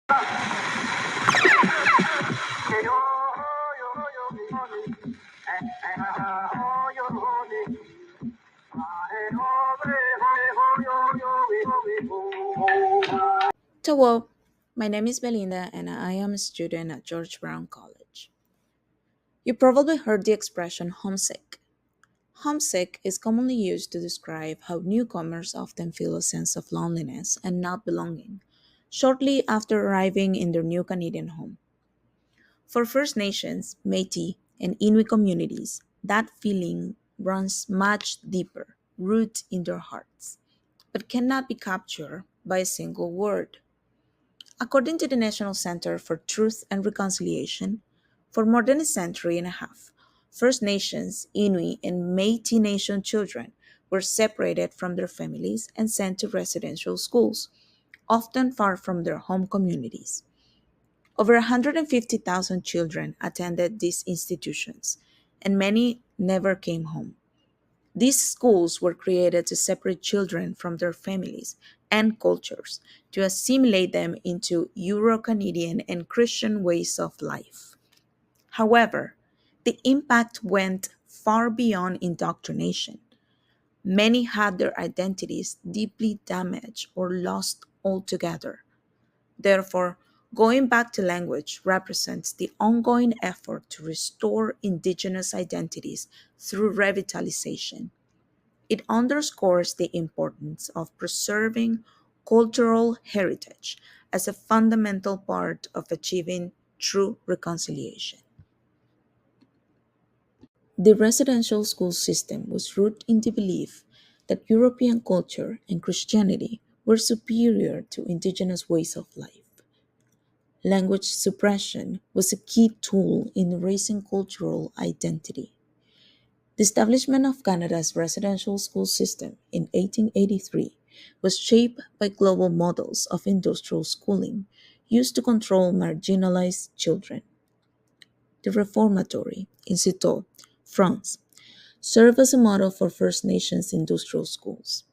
Hello, my name is Belinda and I am a student at George Brown College. You probably heard the expression homesick. Homesick is commonly used to describe how newcomers often feel a sense of loneliness and not belonging shortly after arriving in their new Canadian home. For First Nations, Métis, and Inuit communities, that feeling runs much deeper, rooted in their hearts, but cannot be captured by a single word. According to the National Center for Truth and Reconciliation, for more than a century and a half, First Nations, Inuit, and Métis Nation children were separated from their families and sent to residential schools, often far from their home communities. Over 150,000 children attended these institutions, and many never came home. These schools were created to separate children from their families and cultures, to assimilate them into Euro Canadian and Christian ways of life. However, the impact went far beyond indoctrination. Many had their identities deeply damaged or lost altogether. Therefore, going back to language represents the ongoing effort to restore Indigenous identities through revitalization. It underscores the importance of preserving cultural heritage as a fundamental part of achieving true reconciliation. The residential school system was rooted in the belief that European culture and Christianity were superior to indigenous ways of life. Language suppression was a key tool in erasing cultural identity. The establishment of Canada's residential school system in 1883 was shaped by global models of industrial schooling used to control marginalized children. The Reformatory in Citeaux, France, served as a model for First Nations industrial schools.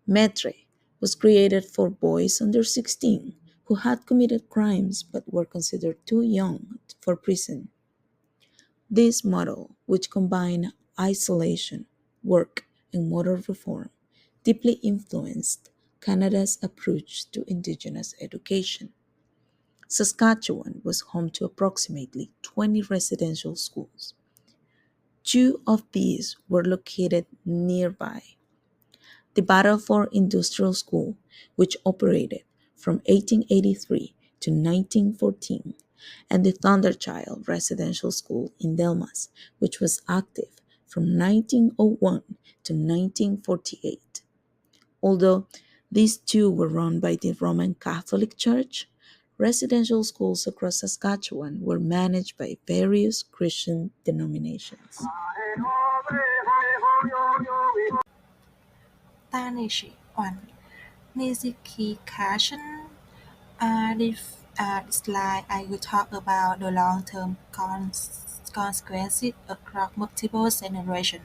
Maître was created for boys under 16 who had committed crimes but were considered too young for prison. This model, which combined isolation, work, and moral reform, deeply influenced Canada's approach to Indigenous education. Saskatchewan was home to approximately 20 residential schools. Two of these were located nearby. The Battleford Industrial School, which operated from 1883 to 1914, and the Thunderchild Residential School in Delmas, which was active from 1901 to 1948. Although these two were run by the Roman Catholic Church, residential schools across Saskatchewan were managed by various Christian denominations. Tarnish on Nizification this slide I will talk about the long-term consequences across multiple generations.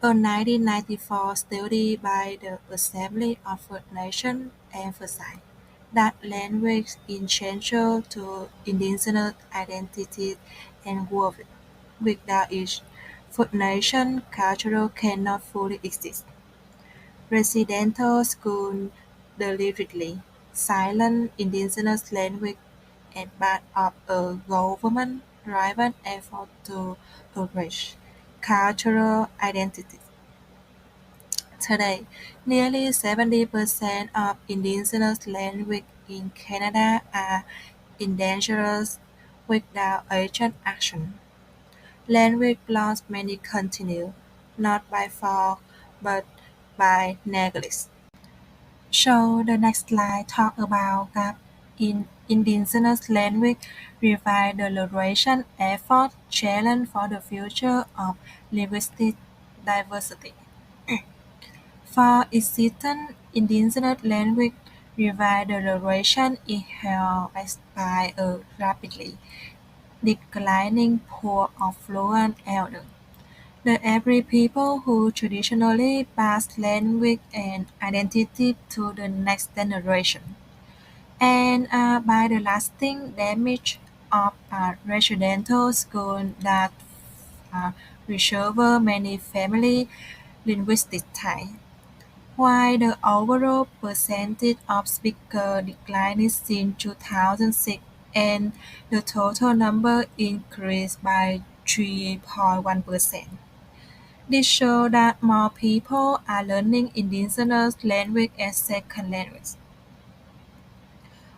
A 1994 study by the Assembly of First Nations emphasized that language is essential to Indigenous identity and world. Without it, First Nation culture cannot fully exist. Residential schools deliberately silence Indigenous language as part of a government-driven effort to erase cultural identities. Today, nearly 70% of Indigenous language in Canada are endangered without urgent action. Language loss may continue, not by fault, but by neglect. So the next slide talk about gap in Indigenous language revitalization effort challenge for the future of linguistic diversity. For existing Indigenous language, revitalization is held by a rapidly declining pool of fluent elders. The every people who traditionally pass language and identity to the next generation. and by the lasting damage of a residential school that reshape many family linguistic ties. While the overall percentage of speakers declined since 2006 and the total number increased by 3.1%. This shows that more people are learning Indigenous language as second language.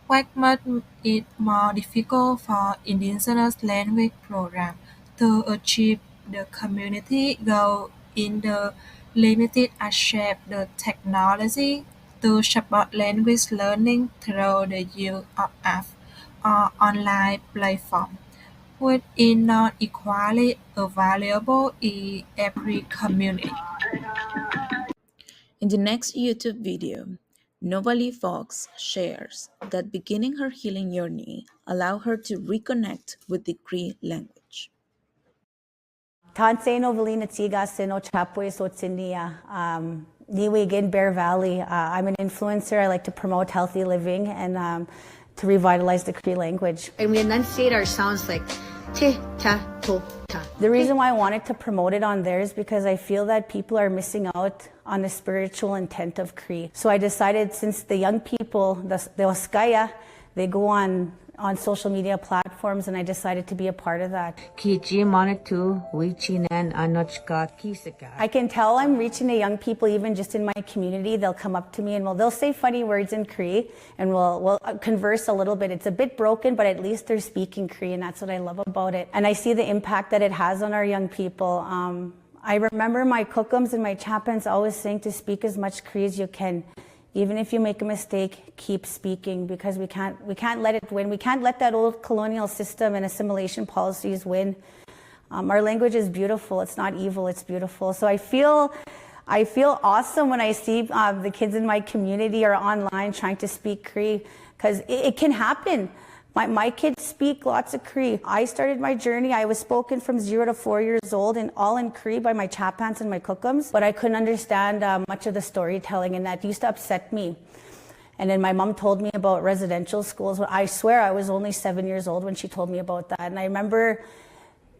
What makes it more difficult for Indigenous language programs to achieve the community goal in the limited access to technology to support language learning through the use of apps or online platforms, which is not equally available in every community. In the next YouTube video, Novali Fox shares that beginning her healing journey allowed her to reconnect with the Cree language. Tansei no Valina Tiga Sino Chapwe Sotsinia. Niwe Gin Bear Valley. I'm an influencer. I like to promote healthy living and to revitalize the Cree language. And we enunciate our sounds like te, ta, to, ta. The reason why I wanted to promote it on there is because I feel that people are missing out on the spiritual intent of Cree. So I decided, since the young people, the Oskaya, they go on social media platforms, and I decided to be a part of that. I can tell I'm reaching the young people even just in my community. They'll come up to me and they'll say funny words in Cree, and we'll converse a little bit. It's a bit broken, but at least they're speaking Cree, and that's what I love about it. And I see the impact that it has on our young people. I remember my cookums and my chapans always saying to speak as much Cree as you can. Even if you make a mistake, keep speaking, because we can't let it win. We can't let that old colonial system and assimilation policies win. Our language is beautiful. It's not evil. It's beautiful. So I feel awesome when I see the kids in my community are online trying to speak Cree, because it can happen. My kids speak lots of Cree. I started my journey. I was spoken from 0 to 4 years old, and all in Cree by my chapans and my cookums, but I couldn't understand much of the storytelling, and that used to upset me. And then my mom told me about residential schools. I swear I was only 7 years old when she told me about that. And I remember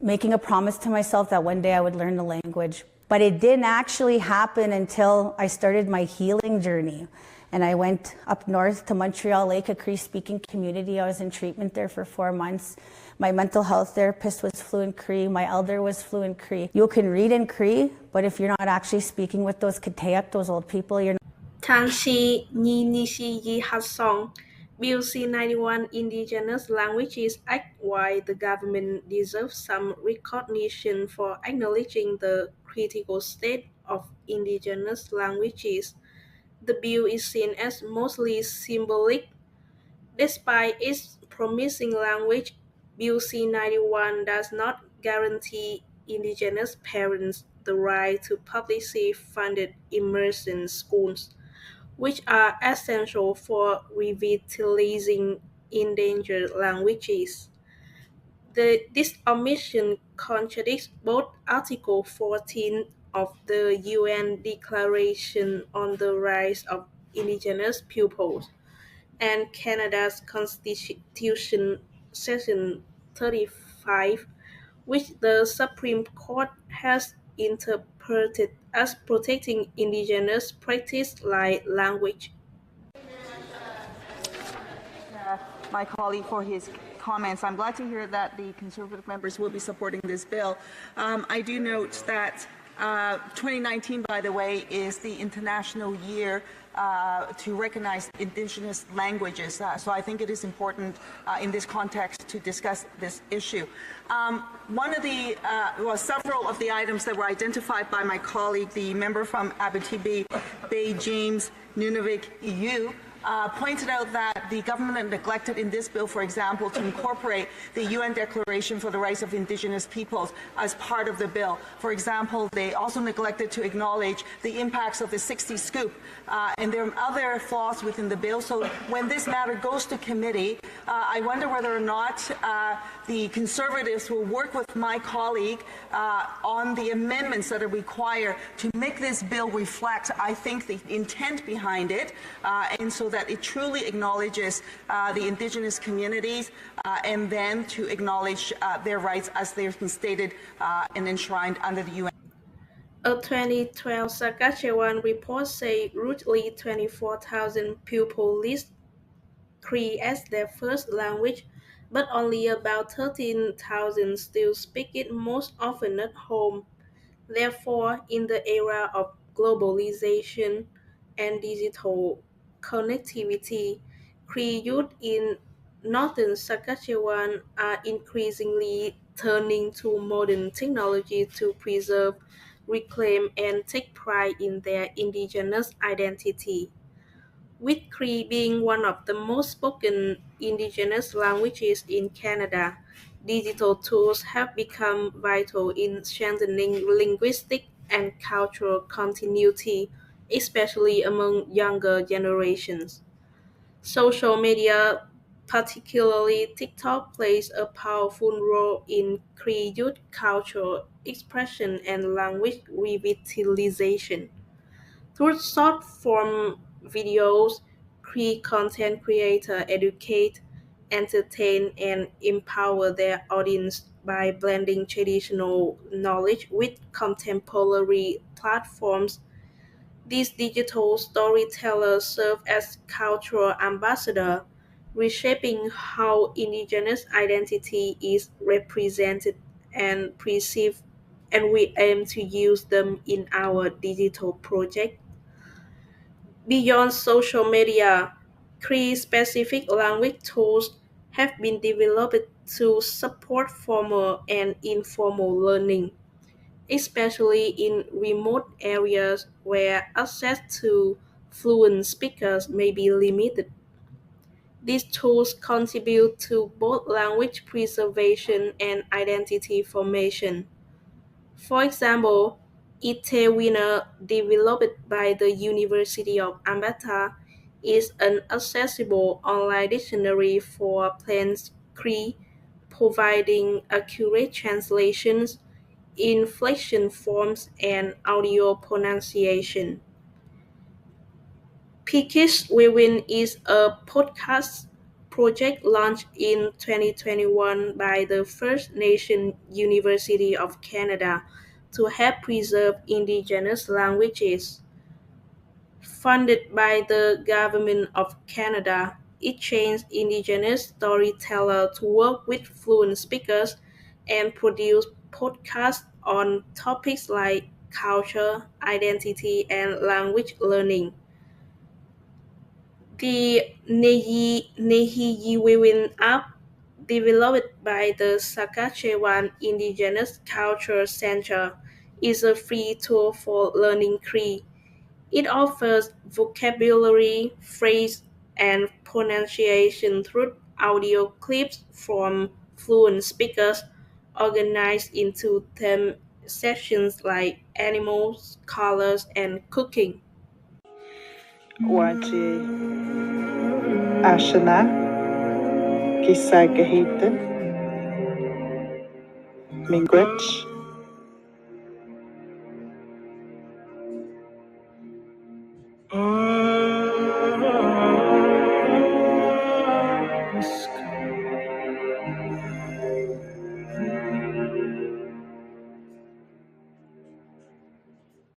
making a promise to myself that one day I would learn the language. But it didn't actually happen until I started my healing journey. And I went up north to Montreal Lake, a Cree-speaking community. I was in treatment there for 4 months. My mental health therapist was fluent Cree. My elder was fluent Cree. You can read in Cree, but if you're not actually speaking with those Kiteak, those old people, you're not. Tansi Nishi Yi Hasong, BUC 91 Indigenous Languages Act. Why the government deserves some recognition for acknowledging the critical state of Indigenous languages. The bill is seen as mostly symbolic. Despite its promising language, BUC 91 does not guarantee Indigenous parents the right to publicly funded immersion schools, which are essential for revitalizing endangered languages. This omission contradicts both Article 14 of the UN Declaration on the Rights of Indigenous Peoples and Canada's Constitution, Section 35, which the Supreme Court has interpreted as protecting Indigenous practice like language. My colleague for his comments. I'm glad to hear that the Conservative members will be supporting this bill. I do note that 2019, by the way, is the International Year to recognize Indigenous languages. So I think it is important in this context to discuss this issue. One of the, several of the items that were identified by my colleague, the member from Abitibi, Bay James Nunavik EU, pointed out that the government had neglected in this bill, for example, to incorporate the UN Declaration for the Rights of Indigenous Peoples as part of the bill. For example, they also neglected to acknowledge the impacts of the 60 Scoop, and there are other flaws within the bill. So when this matter goes to committee, I wonder whether or not the Conservatives will work with my colleague on the amendments that are required to make this bill reflect, I think, the intent behind it, and so that it truly acknowledges the Indigenous communities and then to acknowledge their rights as they've been stated and enshrined under the UN. A 2012 Saskatchewan report said roughly 24,000 people list Cree as their first language, but only about 13,000 still speak it most often at home. Therefore, in the era of globalization and digital connectivity, Cree youth in Northern Saskatchewan are increasingly turning to modern technology to preserve, reclaim, and take pride in their Indigenous identity. With Cree being one of the most spoken Indigenous languages in Canada, digital tools have become vital in strengthening linguistic and cultural continuity, especially among younger generations. Social media, particularly TikTok, plays a powerful role in Cree youth cultural expression and language revitalization. Through short-form videos, Cree content creators educate, entertain, and empower their audience by blending traditional knowledge with contemporary platforms. These digital storytellers serve as cultural ambassadors, reshaping how Indigenous identity is represented and perceived, and we aim to use them in our digital project. Beyond social media, Cree-specific language tools have been developed to support formal and informal learning, especially in remote areas where access to fluent speakers may be limited. These tools contribute to both language preservation and identity formation. For example, itwêwina, developed by the University of Alberta, is an accessible online dictionary for Plains Cree, providing accurate translations, inflection forms, and audio pronunciation. itwêwin is a podcast project launched in 2021 by the First Nation University of Canada to help preserve Indigenous languages. Funded by the Government of Canada, it trains Indigenous storytellers to work with fluent speakers and produce podcasts on topics like culture, identity, and language learning. The nēhiyawēwin app, developed by the Saskatchewan Indigenous Culture Centre, is a free tool for learning Cree. It offers vocabulary, phrase, and pronunciation through audio clips from fluent speakers organized into theme sections like animals, colors, and cooking. Wachi Ashana Kisagahita Miigwech